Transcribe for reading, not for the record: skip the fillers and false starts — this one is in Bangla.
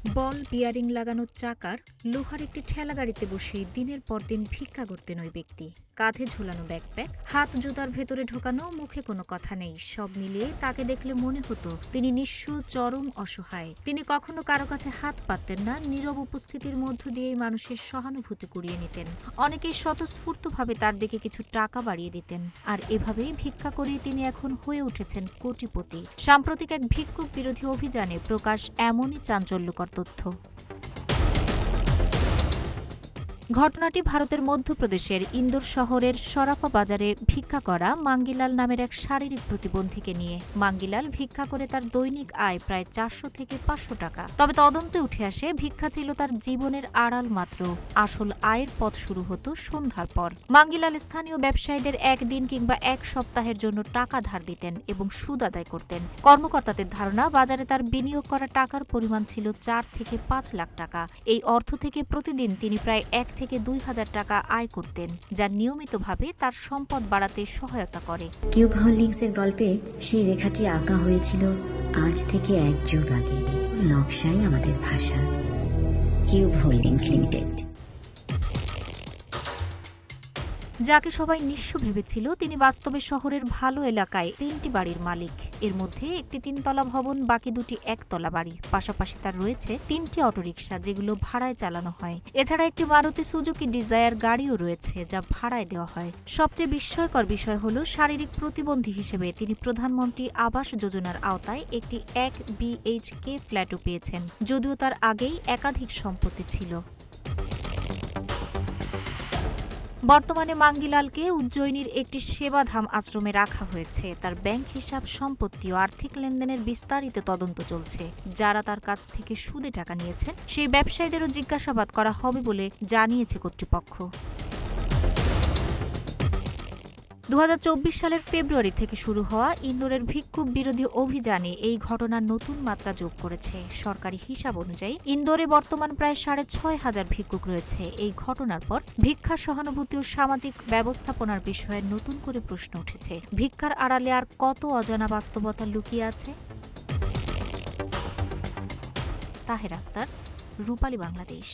বল বিয়ারিং লাগানো চাকার লোহার একটি ঠেলা গাড়িতে বসে দিনের পর দিন ভিক্ষা করতেন ওই ব্যক্তি। কাঁধে ঝোলানো ব্যাকপ্যাক, হাত জুতার ভেতরে ঢোকানো, মুখে কোনো কথা নেই। সব মিলিয়ে তাকে দেখলে মনে হতো তিনি নিঃস্ব, চরম অসহায়। তিনি কখনো কারো কাছে হাত পাততেন না, নীরব উপস্থিতির মধ্য দিয়েই মানুষের সহানুভূতি কুড়িয়ে নিতেন। অনেকেই স্বতঃস্ফূর্তভাবে তার দিকে কিছু টাকা বাড়িয়ে দিতেন। আর এভাবেই ভিক্ষা করেই তিনি এখন হয়ে উঠেছেন কোটিপতি। সাম্প্রতিক এক ভিক্ষুক বিরোধী অভিযানে প্রকাশ এমনই চাঞ্চল্যকর তথ্য। ঘটনাটি ভারতের মধ্যপ্রদেশের ইন্দোর শহরের সরাফা বাজারে ভিক্ষা করা মাঙ্গিলাল নামের এক শারীরিক প্রতিবন্ধীকে নিয়ে। মাঙ্গিলাল ভিক্ষা করে তার দৈনিক আয় প্রায় 400 থেকে 500 টাকা। তবে তদন্তে উঠে আসে ভিক্ষা ছিল তার জীবনের আড়াল মাত্র। আসল আয়ের পথ শুরু হতো সন্ধ্যার পর। মাঙ্গিলাল স্থানীয় ব্যবসায়ীদের একদিন কিংবা এক সপ্তাহের জন্য টাকা ধার দিতেন এবং সুদ আদায় করতেন। কর্মকর্তাদের ধারণা, বাজারে তার বিনিয়োগ করা টাকার পরিমাণ ছিল 4 থেকে 5 লাখ টাকা। এই অর্থ থেকে প্রতিদিন তিনি প্রায় 1 থেকে 2,000 টাকা আয় করতেন, যা নিয়মিতভাবে তার সম্পদ বাড়াতে সহায়তা করে। কিউব হোল্ডিংসের গল্পে সেই রেখাটি আঁকা হয়েছিল আজ থেকে 1 যুগ আগে। নকশাই আমাদের ভাষা। Cube holdings limited. যাকে সবাই নিঃস্ব ভেবেছিল, তিনি বাস্তবে শহরের ভালো এলাকায় 3টি বাড়ির মালিক। এর মধ্যে একটি 3তলা ভবন, বাকি 2টি একতলা বাড়ি। পাশাপাশি তার রয়েছে 3টি অটোরিকশা, যেগুলো ভাড়ায় চালানো হয়। এছাড়া একটি মারুতি সুজুকি ডিজায়ার গাড়িও রয়েছে, যা ভাড়ায় দেওয়া হয়। সবচেয়ে বিস্ময়কর বিষয় হল, শারীরিক প্রতিবন্ধী হিসেবে তিনি প্রধানমন্ত্রী আবাস যোজনার আওতায় একটি 1 BHK ফ্ল্যাটও পেয়েছেন, যদিও তার আগেই একাধিক সম্পত্তি ছিল। বর্তমানে মাঙ্গিলালকে উজ্জয়িনীর একটি সেবাধাম আশ্রমে রাখা হয়েছে। তার ব্যাংক হিসাব, সম্পত্তি ও আর্থিক লেনদেনের বিস্তারিত তদন্ত চলছে। যারা তার কাছ থেকে সুদে টাকা নিয়েছেন, সেই ব্যবসায়ীদেরও জিজ্ঞাসাবাদ করা হবে বলে জানিয়েছে কর্তৃপক্ষ। 2024 সালের ফেব্রুয়ারি থেকে শুরু হওয়া ইন্দোরের ভিক্ষুক বিরোধী অভিযানে এই ঘটনা নতুন মাত্রা যোগ করেছে। সরকারি হিসাব অনুযায়ী ইন্দোরে বর্তমান প্রায় 6,500 ভিক্ষুক রয়েছে। এই ঘটনার পর ভিক্ষা, সহানুভূতি ও সামাজিক ব্যবস্থাপনার বিষয়ে নতুন করে প্রশ্ন উঠেছে। ভিক্ষার আড়ালে আর কত অজানা বাস্তবতা লুকিয়ে আছে? তাহের আক্তার, রূপালী বাংলাদেশ।